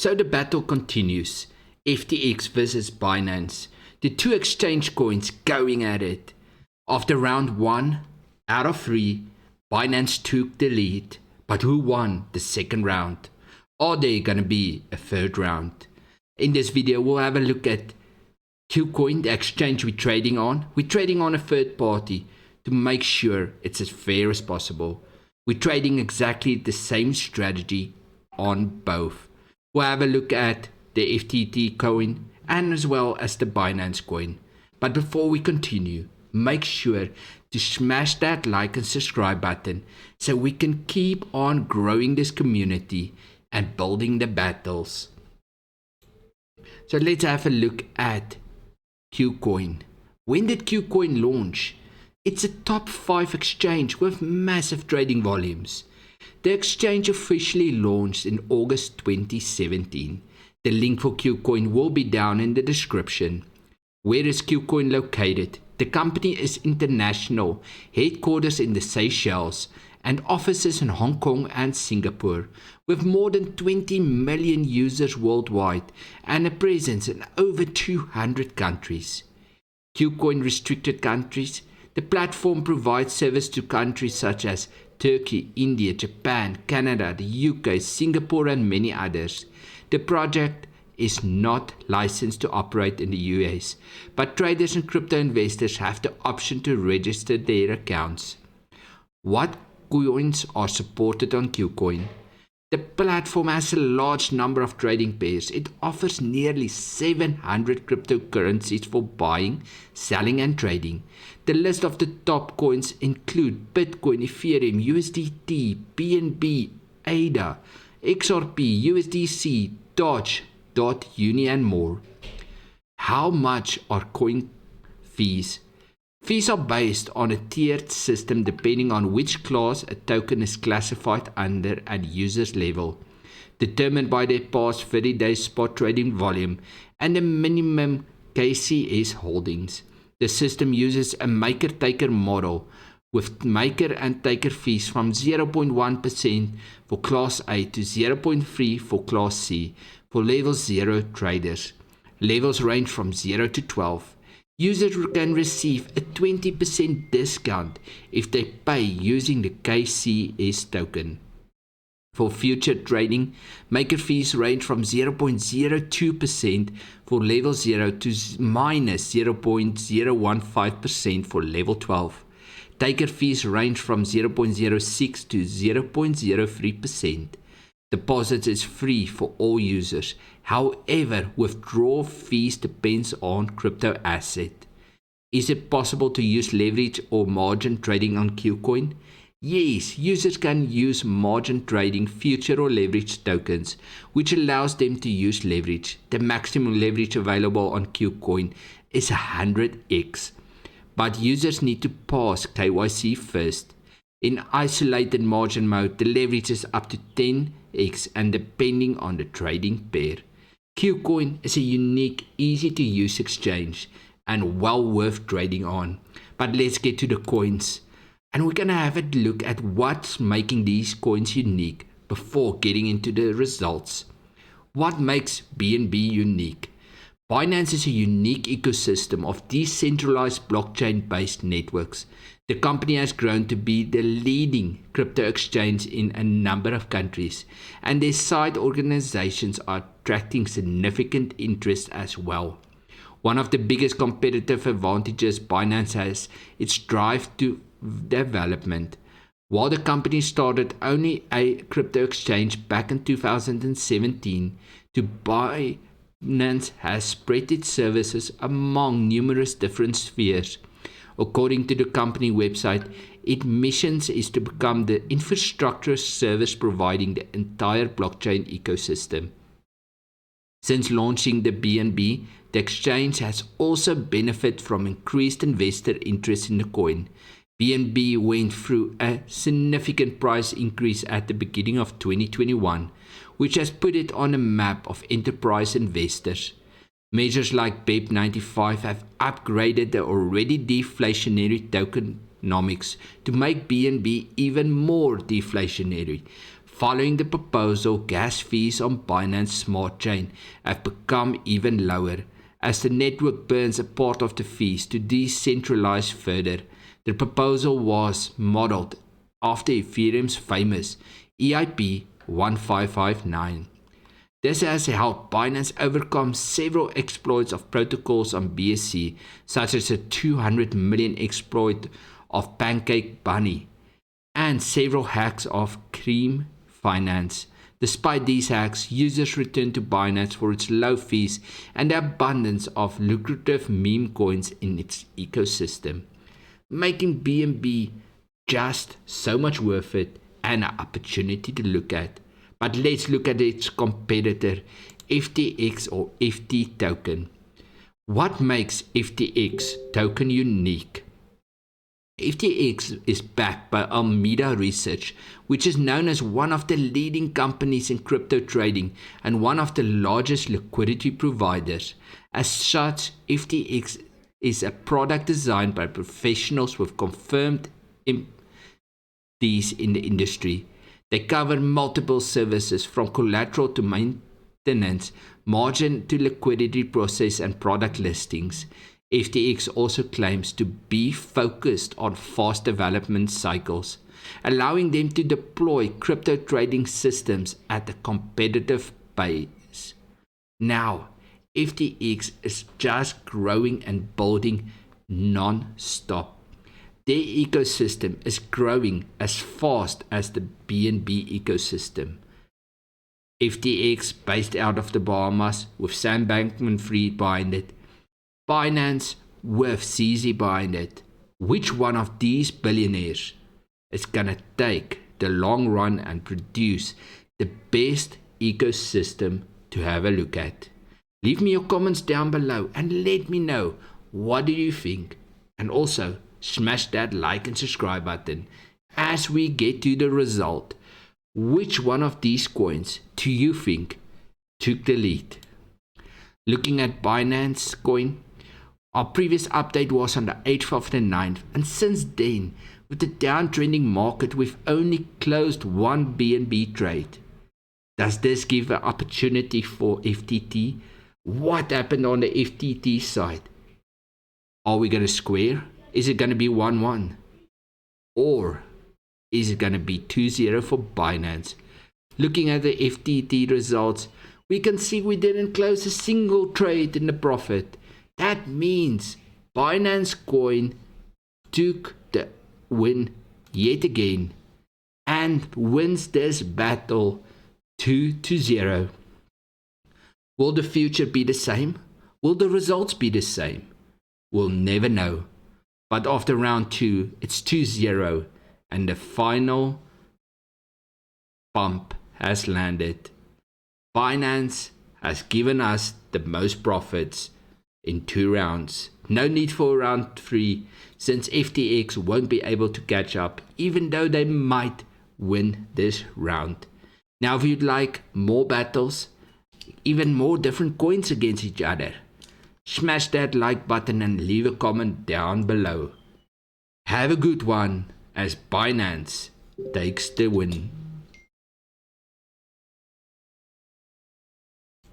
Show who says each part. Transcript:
Speaker 1: So the battle continues. FTX versus Binance. The two exchange coins going at it. After round 1 out of 3, Binance took the lead. But who won the second round? Are there gonna be a third round? In this video, we'll have a look at Kucoin, the exchange we're trading on. We're trading on a third party to make sure it's as fair as possible. We're trading exactly the same strategy on both. We'll have a look at the FTT coin and as well as the Binance coin. But before we continue, make sure to smash that like and subscribe button so we can keep on growing this community and building the battles. So let's have a look at Kucoin. When did Kucoin launch? It's a top 5 exchange with massive trading volumes. The exchange officially launched in August 2017. The link for Kucoin will be down in the description. Where is Kucoin located? The company is international, headquarters in the Seychelles and offices in Hong Kong and Singapore, with more than 20 million users worldwide and a presence in over 200 countries. Kucoin restricted countries. The platform provides service to countries such as Turkey, India, Japan, Canada, the UK, Singapore and many others. The project is not licensed to operate in the US, but traders and crypto investors have the option to register their accounts. What coins are supported on Kucoin? The platform has a large number of trading pairs. It offers nearly 700 cryptocurrencies for buying, selling and trading. The list of the top coins include Bitcoin, Ethereum, USDT, BNB, ADA, XRP, USDC, Doge, 𝙏𝙤𝙧 and more. How much are coin fees? Fees are based on a tiered system depending on which class a token is classified under at user's level, determined by their past 30-day spot trading volume and the minimum KCS holdings. The system uses a maker-taker model with maker and taker fees from 0.1% for Class A to 0.3% for Class C for Level 0 traders. Levels range from 0 to 12. Users can receive a 20% discount if they pay using the KCS token. For future trading, maker fees range from 0.02% for Level 0 to minus 0.015% for Level 12. Taker fees range from 0.06 to 0.03%. Deposits is free for all users. However, withdrawal fees depends on crypto asset. Is it possible to use leverage or margin trading on Kucoin? Yes, users can use margin trading future or leverage tokens, which allows them to use leverage. The maximum leverage available on Kucoin is 100x, but users need to pass KYC first. In isolated margin mode, the leverage is up to 10x and depending on the trading pair. Kucoin is a unique, easy to use exchange and well worth trading on. But let's get to the coins. And we're going to have a look at what's making these coins unique before getting into the results. What makes BNB unique? Binance is a unique ecosystem of decentralized blockchain-based networks. The company has grown to be the leading crypto exchange in a number of countries, and their side organizations are attracting significant interest as well. One of the biggest competitive advantages Binance has is its drive to development. While the company started only a crypto exchange back in 2017, Binance has spread its services among numerous different spheres. According to the company website, its mission is to become the infrastructure service providing the entire blockchain ecosystem. Since launching the BNB, the exchange has also benefited from increased investor interest in the coin. BNB went through a significant price increase at the beginning of 2021, which has put it on a map of enterprise investors. Measures like BEP95 have upgraded the already deflationary tokenomics to make BNB even more deflationary. Following the proposal, gas fees on Binance Smart Chain have become even lower as the network burns a part of the fees to decentralize further. The proposal was modeled after Ethereum's famous EIP 1559. This has helped Binance overcome several exploits of protocols on BSC, such as a 200 million exploit of Pancake Bunny and several hacks of Cream Finance. Despite these hacks, users return to Binance for its low fees and the abundance of lucrative meme coins in its ecosystem, making BNB just so much worth it and an opportunity to look at. But let's look at its competitor, FTX or FT token. What makes FTX token unique? FTX is backed by Alameda Research, which is known as one of the leading companies in crypto trading and one of the largest liquidity providers. As such, FTX is a product designed by professionals with confirmed expertise in the industry. They cover multiple services from collateral to maintenance, margin to liquidity process and product listings. FTX also claims to be focused on fast development cycles, allowing them to deploy crypto trading systems at a competitive pace. Now, FTX is just growing and building non-stop. Their ecosystem is growing as fast as the BNB ecosystem. FTX, based out of the Bahamas, with Sam Bankman-Fried behind it, Binance with CZ behind it. Which one of these billionaires is gonna take the long run and produce the best ecosystem to have a look at? Leave me your comments down below and let me know, what do you think? And also smash that like and subscribe button as we get to the result. Which one of these coins do you think took the lead? Looking at Binance Coin, our previous update was on the 8th of the 9th, and since then, with the downtrending market, we've only closed one BNB trade. Does this give an opportunity for FTT? What happened on the FTT side? Are we going to square? Is it going to be 1-1? Or is it going to be 2-0 for Binance? Looking at the FTT results, we can see we didn't close a single trade in the profit. That means Binance Coin took the win yet again and wins this battle 2-0. Will the future be the same? Will the results be the same? We'll never know. But after round 2, it's 2-0 and the final bump has landed. Binance has given us the most profits in 2 rounds. No need for round 3 since FTX won't be able to catch up, even though they might win this round. Now if you'd like more battles, even more different coins against each other, smash that like button and leave a comment down below. Have a good one as Binance takes the win.